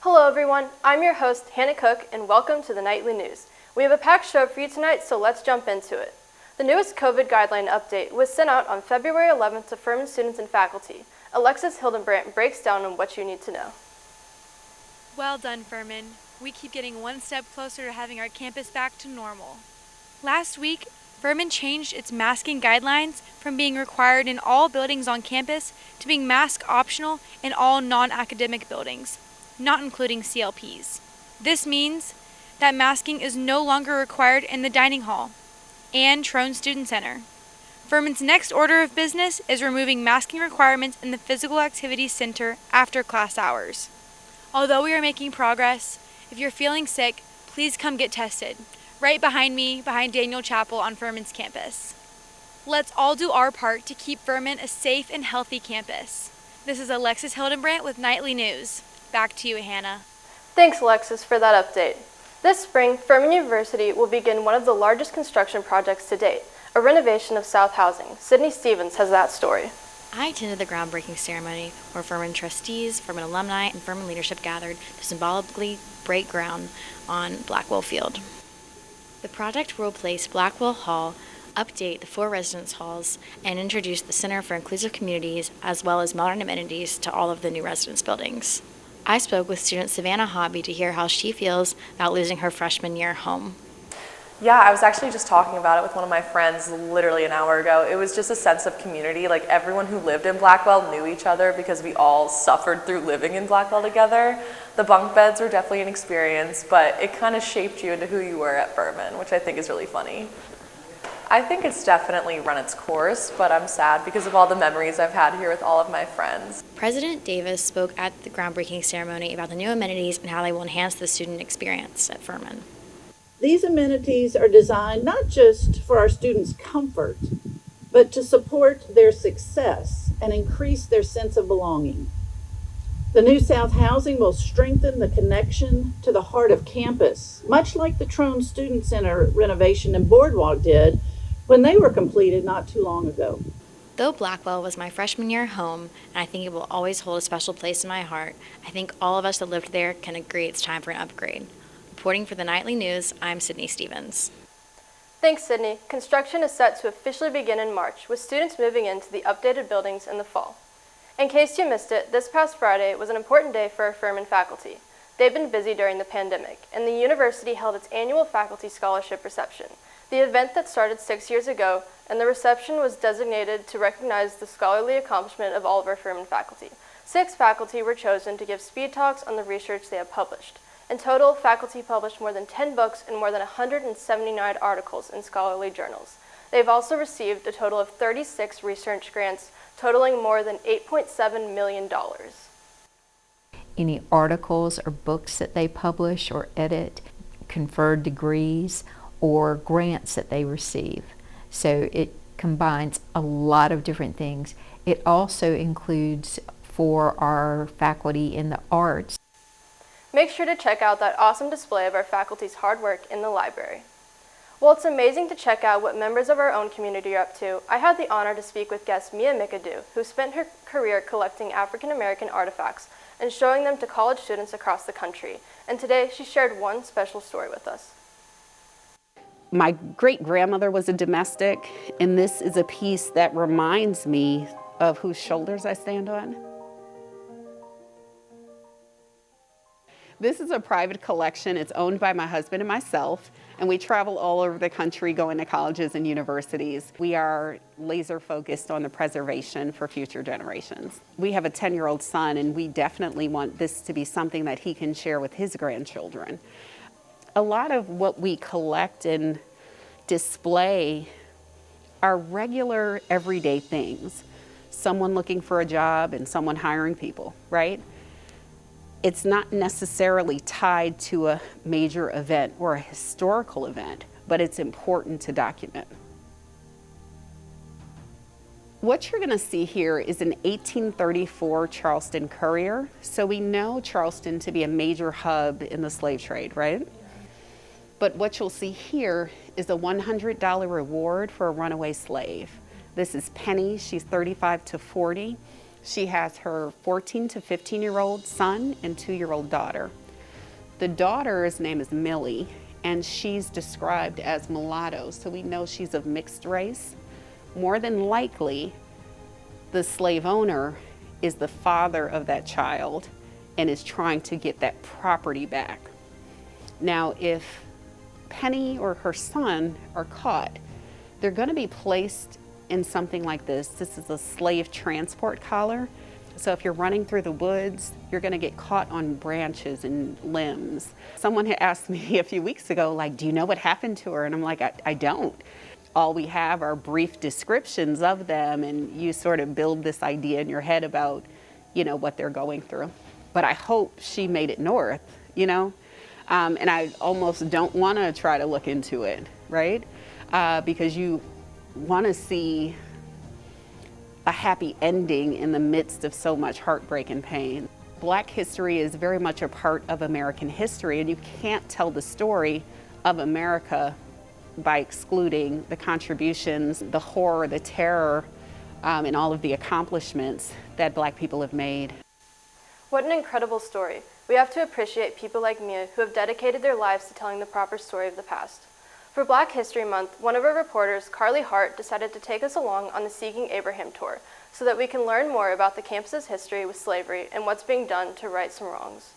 Hello everyone, I'm your host Hannah Cook and welcome to the Nightly News. We have a packed show for you tonight, so let's jump into it. The newest COVID guideline update was sent out on February 11th to Furman students and faculty. Alexis Hildenbrandt breaks down on what you need to know. Well done, Furman. We keep getting one step closer to having our campus back to normal. Last week, Furman changed its masking guidelines from being required in all buildings on campus to being mask optional in all non-academic buildings, not including CLPs. This means that masking is no longer required in the dining hall and Trone Student Center. Furman's next order of business is removing masking requirements in the Physical Activities Center after class hours. Although we are making progress, if you're feeling sick, please come get tested. Right behind me, behind Daniel Chapel on Furman's campus. Let's all do our part to keep Furman a safe and healthy campus. This is Alexis Hildenbrandt with Nightly News. Back to you, Hannah. Thanks, Alexis, for that update. This spring, Furman University will begin one of the largest construction projects to date, a renovation of South Housing. Sydney Stevens has that story. I attended the groundbreaking ceremony where Furman trustees, Furman alumni, and Furman leadership gathered to symbolically break ground on Blackwell Field. The project will replace Blackwell Hall, update the 4 residence halls, and introduce the Center for Inclusive Communities as well as modern amenities to all of the new residence buildings. I spoke with student Savannah Hobby to hear how she feels about losing her freshman year home. Yeah, I was actually just talking about it with one of my friends literally an hour ago. It was just a sense of community. Like everyone who lived in Blackwell knew each other because we all suffered through living in Blackwell together. The bunk beds were definitely an experience, but it kind of shaped you into who you were at Furman, which I think is really funny. I think it's definitely run its course, but I'm sad because of all the memories I've had here with all of my friends. President Davis spoke at the groundbreaking ceremony about the new amenities and how they will enhance the student experience at Furman. These amenities are designed not just for our students' comfort, but to support their success and increase their sense of belonging. The new South Housing will strengthen the connection to the heart of campus, much like the Trone Student Center renovation and boardwalk did when they were completed not too long ago. Though Blackwell was my freshman year home, and I think it will always hold a special place in my heart, I think all of us that lived there can agree it's time for an upgrade. Reporting for the Nightly News, I'm Sydney Stevens. Thanks, Sydney. Construction is set to officially begin in March, with students moving into the updated buildings in the fall. In case you missed it, this past Friday was an important day for our Furman faculty. They've been busy during the pandemic, and the university held its annual faculty scholarship reception, the event that started 6 years ago, and the reception was designated to recognize the scholarly accomplishment of all of our Furman faculty. 6 faculty were chosen to give speed talks on the research they have published. In total, faculty published more than 10 books and more than 179 articles in scholarly journals. They've also received a total of 36 research grants, totaling more than $8.7 million. Any articles or books that they publish or edit, conferred degrees, or grants that they receive. So it combines a lot of different things. It also includes for our faculty in the arts. Make sure to check out that awesome display of our faculty's hard work in the library. While it's amazing to check out what members of our own community are up to, I had the honor to speak with guest Mia McAdoo, who spent her career collecting African American artifacts and showing them to college students across the country. And today she shared one special story with us. My great-grandmother was a domestic, and this is a piece that reminds me of whose shoulders I stand on. This is a private collection. It's owned by my husband and myself, and we travel all over the country going to colleges and universities. We are laser focused on the preservation for future generations. We have a 10-year-old son, and we definitely want this to be something that he can share with his grandchildren. A lot of what we collect and display are regular, everyday things. Someone looking for a job and someone hiring people, right? It's not necessarily tied to a major event or a historical event, but it's important to document. What you're going to see here is an 1834 Charleston courier. So we know Charleston to be a major hub in the slave trade, right? But what you'll see here is a $100 reward for a runaway slave. This is Penny. She's 35 to 40. She has her 14 to 15-year-old son and 2-year-old daughter. The daughter's name is Millie, and she's described as mulatto, so we know she's of mixed race. More than likely, the slave owner is the father of that child and is trying to get that property back. Now, if Penny or her son are caught, they're going to be placed in something like this. This is a slave transport collar. So if you're running through the woods, you're going to get caught on branches and limbs. Someone had asked me a few weeks ago, like, do you know what happened to her? And I'm like, I don't. All we have are brief descriptions of them, and you sort of build this idea in your head about, what they're going through. But I hope she made it north, and I almost don't want to try to look into it, right? Because you want to see a happy ending in the midst of so much heartbreak and pain. Black history is very much a part of American history, and you can't tell the story of America by excluding the contributions, the horror, the terror, and all of the accomplishments that Black people have made. What an incredible story. We have to appreciate people like Mia who have dedicated their lives to telling the proper story of the past. For Black History Month, one of our reporters, Carly Hart, decided to take us along on the Seeking Abraham tour so that we can learn more about the campus's history with slavery and what's being done to right some wrongs.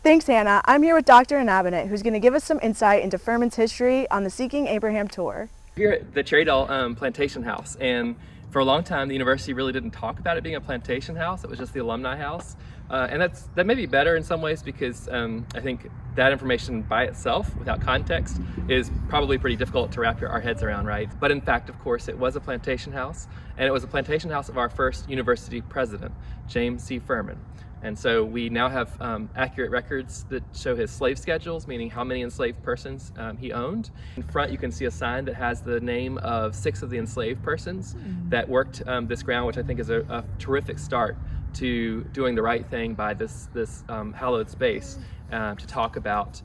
Thanks, Hannah. I'm here with Dr. Arnette, who's going to give us some insight into Furman's history on the Seeking Abraham tour. Here at the Cherrydale Plantation House, and for a long time the university really didn't talk about it being a plantation house. It was just the alumni house. And that may be better in some ways because I think that information by itself, without context, is probably pretty difficult to wrap our heads around, right? But in fact, of course, it was a plantation house, and it was a plantation house of our first university president, James C. Furman. And so we now have accurate records that show his slave schedules, meaning how many enslaved persons he owned. In front, you can see a sign that has the name of 6 of the enslaved persons that worked this ground, which I think is a terrific start to doing the right thing by this hallowed space to talk about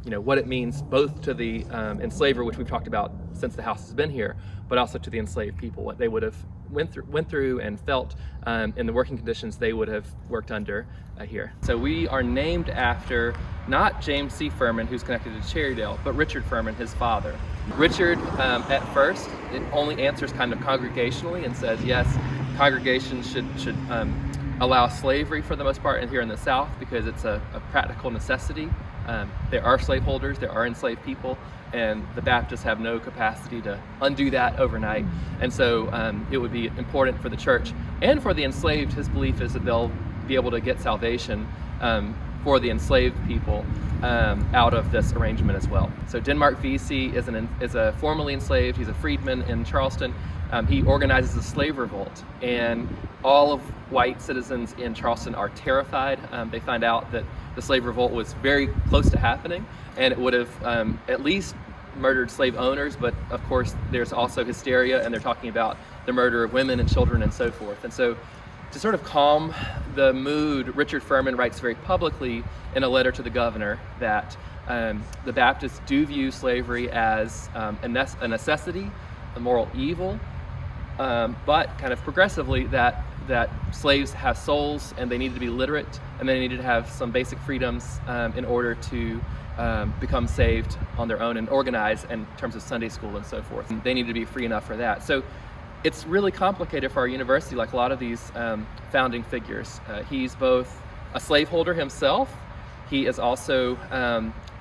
what it means both to the enslaver, which we've talked about since the house has been here, but also to the enslaved people, what they would have went through and felt in the working conditions they would have worked under here. So we are named after not James C. Furman, who's connected to Cherrydale, but Richard Furman, his father. Richard, at first, it only answers kind of congregationally and says, yes, congregations should allow slavery for the most part here in the South because it's a practical necessity. There are slaveholders, there are enslaved people, and the Baptists have no capacity to undo that overnight. And so it would be important for the church and for the enslaved. His belief is that they'll be able to get salvation for the enslaved people out of this arrangement as well. So Denmark Vesey is a formerly enslaved. He's a freedman in Charleston. He organizes a slave revolt, and all of white citizens in Charleston are terrified. They find out that the slave revolt was very close to happening, and it would have at least murdered slave owners, but of course there's also hysteria, and they're talking about the murder of women and children and so forth. And so to sort of calm the mood, Richard Furman writes very publicly in a letter to the governor that the Baptists do view slavery as a necessity, a moral evil, but kind of progressively that slaves have souls and they needed to be literate and they needed to have some basic freedoms in order to become saved on their own and organize in terms of Sunday school and so forth. And they needed to be free enough for that. So it's really complicated for our university, like a lot of these founding figures. He's both a slaveholder himself. He is also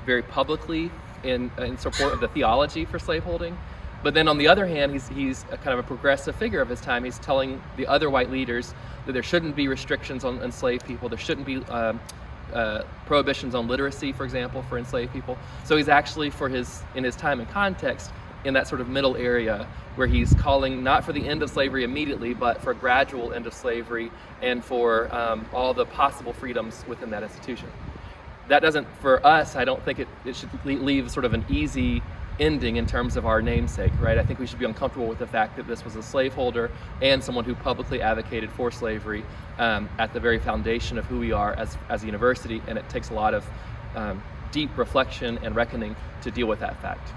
very publicly in support of the theology for slaveholding. But then on the other hand, he's a kind of a progressive figure of his time. He's telling the other white leaders that there shouldn't be restrictions on enslaved people. There shouldn't be prohibitions on literacy, for example, for enslaved people. So he's actually, in his time and context, in that sort of middle area where he's calling not for the end of slavery immediately, but for a gradual end of slavery and for all the possible freedoms within that institution. That doesn't, for us, I don't think it should leave sort of an easy ending in terms of our namesake, right? I think we should be uncomfortable with the fact that this was a slaveholder and someone who publicly advocated for slavery at the very foundation of who we are as a university, and it takes a lot of deep reflection and reckoning to deal with that fact.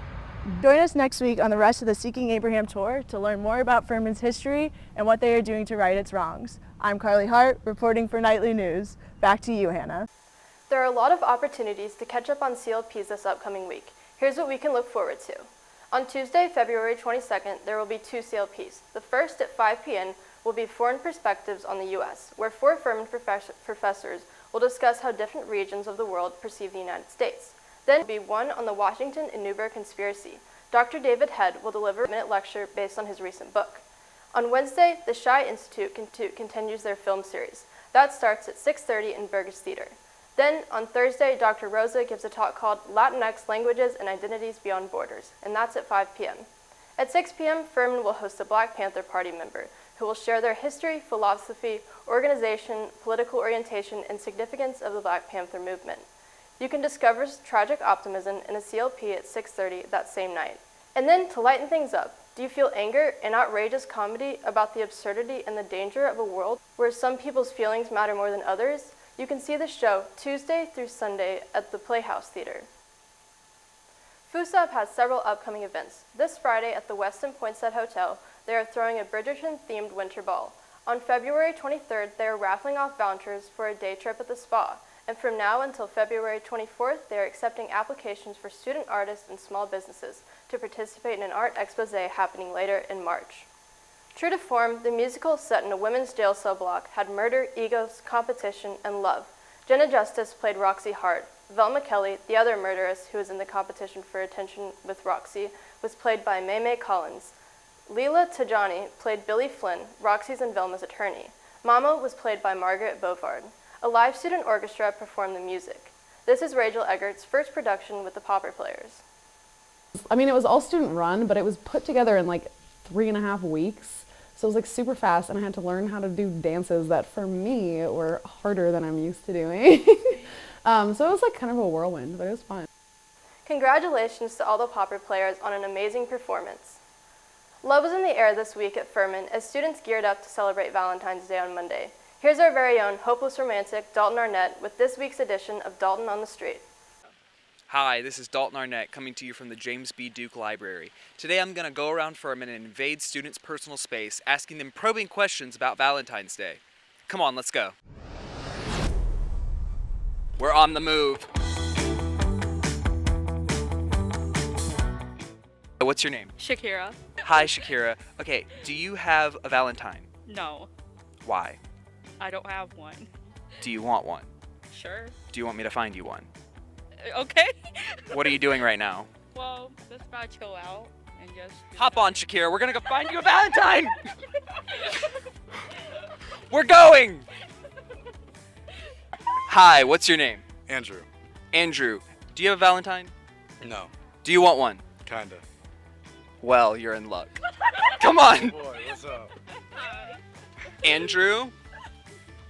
Join us next week on the rest of the Seeking Abraham tour to learn more about Furman's history and what they are doing to right its wrongs. I'm Carly Hart, reporting for Nightly News. Back to you, Hannah. There are a lot of opportunities to catch up on CLPs this upcoming week. Here's what we can look forward to. On Tuesday, February 22nd, there will be 2 CLPs. The first at 5 p.m. will be Foreign Perspectives on the U.S., where 4 Furman professors will discuss how different regions of the world perceive the United States. Then there will be one on the Washington and Newburgh conspiracy. Dr. David Head will deliver a minute lecture based on his recent book. On Wednesday, the Shy Institute continues their film series. That starts at 6:30 in Burgess Theater. Then, on Thursday, Dr. Rosa gives a talk called Latinx Languages and Identities Beyond Borders, and that's at 5 p.m. At 6 p.m., Furman will host a Black Panther Party member who will share their history, philosophy, organization, political orientation, and significance of the Black Panther movement. You can discover tragic optimism in a CLP at 6:30 that same night. And then, to lighten things up, do you feel anger and outrageous comedy about the absurdity and the danger of a world where some people's feelings matter more than others? You can see the show Tuesday through Sunday at the Playhouse Theater. FUSAP has several upcoming events. This Friday at the Westin Poinsett Hotel, they are throwing a Bridgerton-themed winter ball. On February 23rd, they are raffling off vouchers for a day trip at the spa. And from now until February 24th, they are accepting applications for student artists and small businesses to participate in an art expose happening later in March. True to form, the musical set in a women's jail cell block had murder, egos, competition, and love. Jenna Justice played Roxy Hart. Velma Kelly, the other murderess who was in the competition for attention with Roxy, was played by May Collins. Leela Tajani played Billy Flynn, Roxy's and Velma's attorney. Mama was played by Margaret Bovard. A live student orchestra performed the music. This is Rachel Eggert's first production with the Popper Players. I mean, it was all student run, but it was put together in like 3.5 weeks. So it was like super fast, and I had to learn how to do dances that for me were harder than I'm used to doing. So it was like kind of a whirlwind, but it was fun. Congratulations to all the Popper Players on an amazing performance. Love was in the air this week at Furman as students geared up to celebrate Valentine's Day on Monday. Here's our very own hopeless romantic, Dalton Arnette, with this week's edition of Dalton on the Street. Hi, this is Dalton Arnette coming to you from the James B. Duke Library. Today I'm going to go around Furman and invade students' personal space, asking them probing questions about Valentine's Day. Come on, let's go. We're on the move. What's your name? Shakira. Hi, Shakira. Okay, do you have a Valentine? No, Why? I don't have one. Do you want one? Sure. Do you want me to find you one? Okay. What are you doing right now? Well, just gotta chill out and just... Hop on, Shakira. We're gonna go find you a Valentine! We're going! Hi, what's your name? Andrew. Andrew. Do you have a Valentine? No. Do you want one? Kinda. Well, you're in luck. Come on! Boy, what's up? Andrew,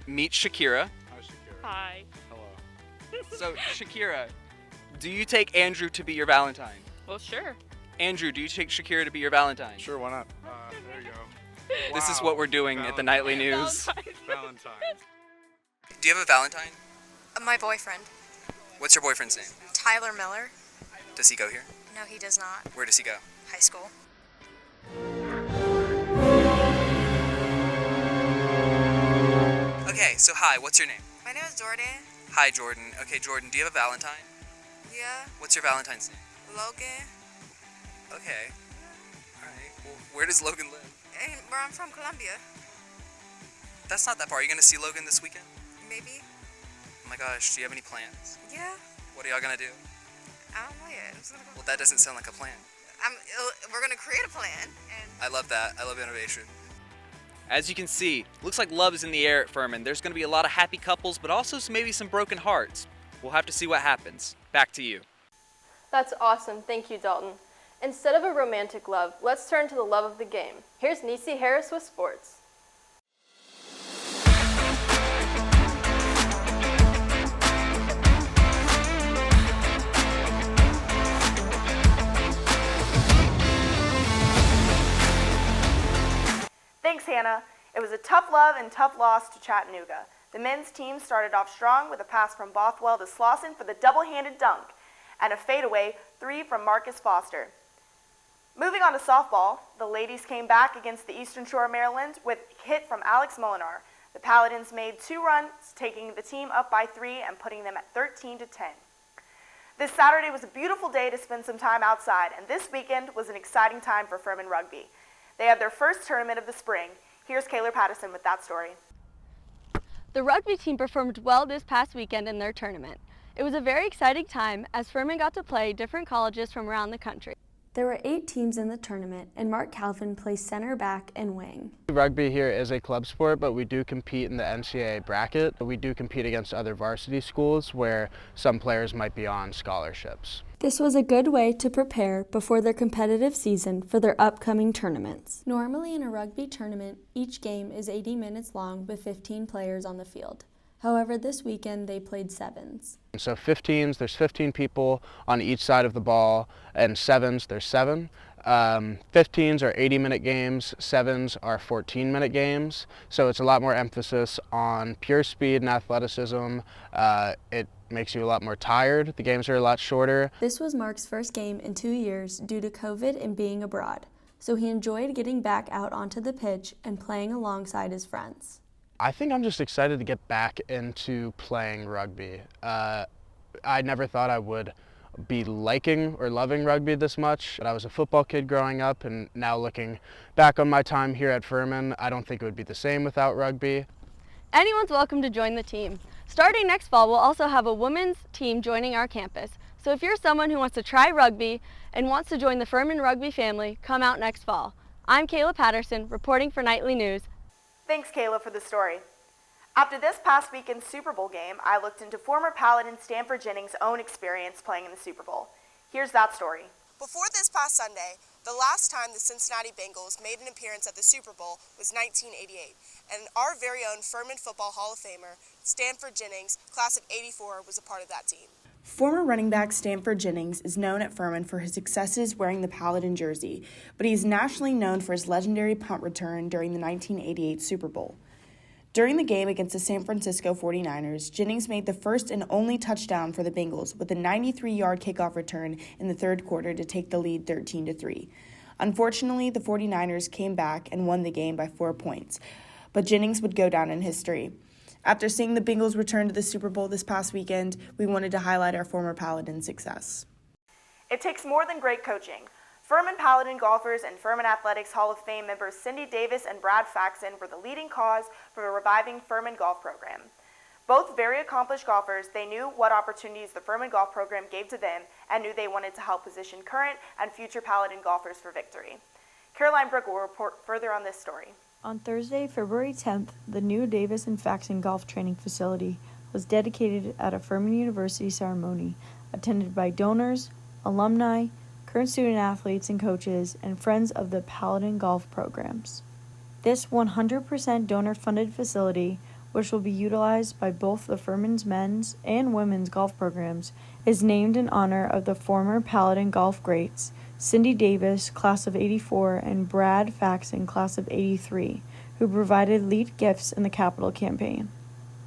meet Shakira. Hi, Shakira. Hi. Hello. So, Shakira, do you take Andrew to be your Valentine? Well, sure. Andrew, do you take Shakira to be your Valentine? Sure, why not? There you go. This is what we're doing at the Nightly News. Valentine's. Do you have a Valentine? My boyfriend, What's your boyfriend's name? Tyler Miller. Does he go here? No, he does not. Where does he go? High school. Okay, so hi, what's your name? My name is Jordan. Hi, Jordan. Okay, Jordan, do you have a Valentine? Yeah. What's your Valentine's name? Logan. Okay. Alright, well, where does Logan live? And where I'm from, Columbia. That's not that far. Are you going to see Logan this weekend? Maybe. Oh my gosh, do you have any plans? Yeah. What are y'all going to do? I don't know yet. I'm just gonna go. Well, that doesn't sound like a plan. We're gonna create a plan. And I love that. I love innovation. As you can see, looks like love is in the air at Furman. There's going to be a lot of happy couples, but also maybe some broken hearts. We'll have to see what happens. Back to you. That's awesome. Thank you, Dalton. Instead of a romantic love, let's turn to the love of the game. Here's Neci Harris with sports. Thanks, Hannah. It was a tough love and tough loss to Chattanooga. The men's team started off strong with a pass from Bothwell to Slauson for the double-handed dunk and a fadeaway 3 from Marcus Foster. Moving on to softball, the ladies came back against the Eastern Shore of Maryland with a hit from Alex Molinar. The Paladins made 2 runs, taking the team up by 3 and putting them at 13-10. This Saturday was a beautiful day to spend some time outside, and this weekend was an exciting time for Furman Rugby. They had their first tournament of the spring. Here's Kayla Patterson with that story. The rugby team performed well this past weekend in their tournament. It was a very exciting time as Furman got to play different colleges from around the country. There were 8 teams in the tournament, and Mark Calvin plays center, back, and wing. Rugby here is a club sport, but we do compete in the NCAA bracket. We do compete against other varsity schools where some players might be on scholarships. This was a good way to prepare before their competitive season for their upcoming tournaments. Normally in a rugby tournament, each game is 80 minutes long with 15 players on the field. However, this weekend they played 7s. So 15s, there's 15 people on each side of the ball, and 7s, there's 7. 15s are 80-minute games, 7s are 14-minute games, so it's a lot more emphasis on pure speed and athleticism. It makes you a lot more tired. The games are a lot shorter. This was Mark's first game in 2 years due to COVID and being abroad, so he enjoyed getting back out onto the pitch and playing alongside his friends. I think I'm just excited to get back into playing rugby. I never thought I would be liking or loving rugby this much. I was a football kid growing up, and now looking back on my time here at Furman, I don't think it would be the same without rugby. Anyone's welcome to join the team. Starting next fall, we'll also have a women's team joining our campus. So if you're someone who wants to try rugby and wants to join the Furman Rugby family, come out next fall. I'm Kayla Patterson, reporting for Nightly News. Thanks, Kayla, for the story. After this past weekend's Super Bowl game, I looked into former Paladin Stanford Jennings' own experience playing in the Super Bowl. Here's that story. Before this past Sunday, the last time the Cincinnati Bengals made an appearance at the Super Bowl was 1988, and our very own Furman Football Hall of Famer, Stanford Jennings, class of '84, was a part of that team. Former running back Stanford Jennings is known at Furman for his successes wearing the Paladin jersey, but he is nationally known for his legendary punt return during the 1988 Super Bowl. During the game against the San Francisco 49ers, Jennings made the first and only touchdown for the Bengals with a 93-yard kickoff return in the third quarter to take the lead 13-3. Unfortunately, the 49ers came back and won the game by 4 points, but Jennings would go down in history. After seeing the Bengals return to the Super Bowl this past weekend, we wanted to highlight our former Paladin success. It takes more than great coaching. Furman Paladin golfers and Furman Athletics Hall of Fame members Cindy Davis and Brad Faxon were the leading cause for the reviving Furman golf program. Both very accomplished golfers, they knew what opportunities the Furman golf program gave to them and knew they wanted to help position current and future Paladin golfers for victory. Brickle will report further on this story. On Thursday, February 10th, the new Davis and Faxon golf training facility was dedicated at a Furman University ceremony attended by donors, alumni, current student athletes and coaches, and friends of the Paladin golf programs. This 100% donor-funded facility, which will be utilized by both the Furman's men's and women's golf programs, is named in honor of the former Paladin golf greats Cindy Davis, class of '84, and Brad Faxon, class of '83, who provided lead gifts in the capital campaign.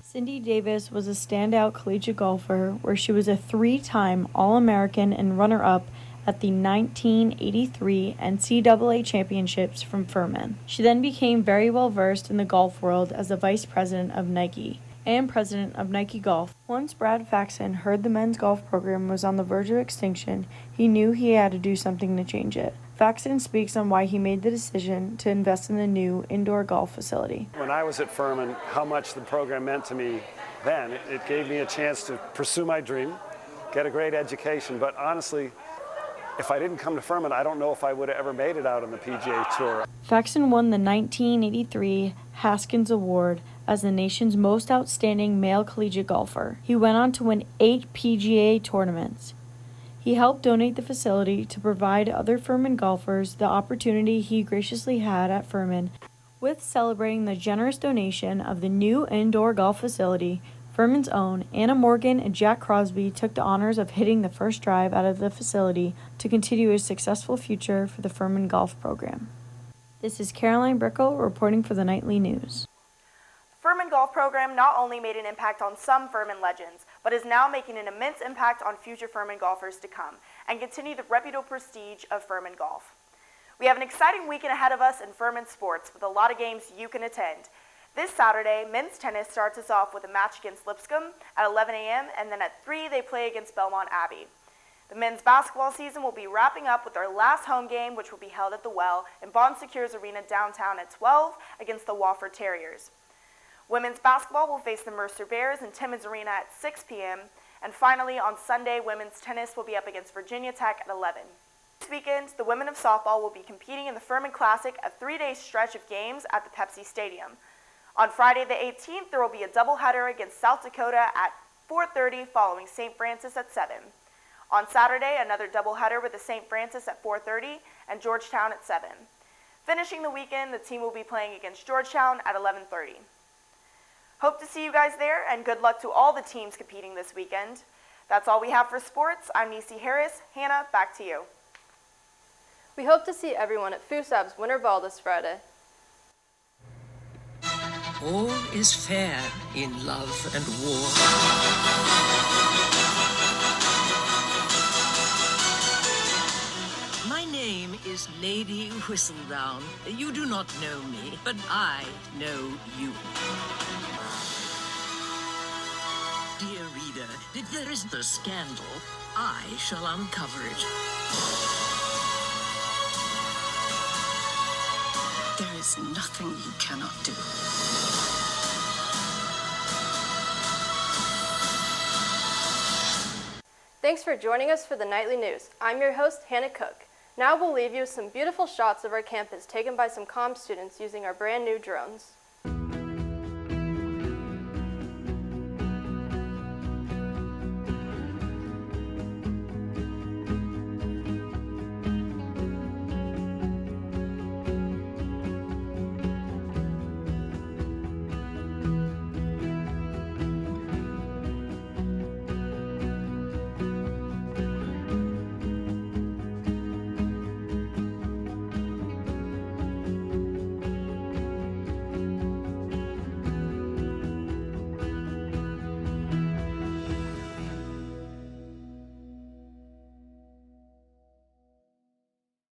Cindy Davis was a standout collegiate golfer where she was a 3-time All-American and runner-up at the 1983 NCAA championships from Furman. She then became very well versed in the golf world as the vice president of Nike and president of Nike Golf. Once Brad Faxon heard the men's golf program was on the verge of extinction, he knew he had to do something to change it. Faxon speaks on why he made the decision to invest in the new indoor golf facility. When I was at Furman, how much the program meant to me then, it gave me a chance to pursue my dream, get a great education, but honestly, if I didn't come to Furman, I don't know if I would have ever made it out on the PGA Tour. Faxon won the 1983 Haskins Award as the nation's most outstanding male collegiate golfer. He went on to win 8 PGA tournaments. He helped donate the facility to provide other Furman golfers the opportunity he graciously had at Furman. With celebrating the generous donation of the new indoor golf facility, Furman's own Anna Morgan and Jack Crosby took the honors of hitting the first drive out of the facility to continue his successful future for the Furman golf program. This is Brickle reporting for the Nightly News. Furman golf program not only made an impact on some Furman legends, but is now making an immense impact on future Furman golfers to come and continue the reputable prestige of Furman golf. We have an exciting weekend ahead of us in Furman sports with a lot of games you can attend. This Saturday, men's tennis starts us off with a match against Lipscomb at 11 a.m. and then at 3 they play against Belmont Abbey. The men's basketball season will be wrapping up with their last home game, which will be held at the Well in Bond Secures Arena downtown at 12 against the Wofford Terriers. Women's basketball will face the Mercer Bears in Timmins Arena at 6 p.m. And finally, on Sunday, women's tennis will be up against Virginia Tech at 11. This weekend, the women of softball will be competing in the Furman Classic, a 3-day stretch of games at the Pepsi Stadium. On Friday the 18th, there will be a doubleheader against South Dakota at 4:30 following St. Francis at 7. On Saturday, another doubleheader with the St. Francis at 4:30 and Georgetown at 7. Finishing the weekend, the team will be playing against Georgetown at 11:30. Hope to see you guys there, and good luck to all the teams competing this weekend. That's all we have for sports. I'm Neci Harris. Hannah, back to you. We hope to see everyone at FUSAB's Winter Ball this Friday. All is fair in love and war. My name is Lady Whistledown. You do not know me, but I know you. Dear reader, if there is a scandal, I shall uncover it. There is nothing you cannot do. Thanks for joining us for the Nightly News. I'm your host, Hannah Cook. Now we'll leave you with some beautiful shots of our campus taken by some comm students using our brand new drones.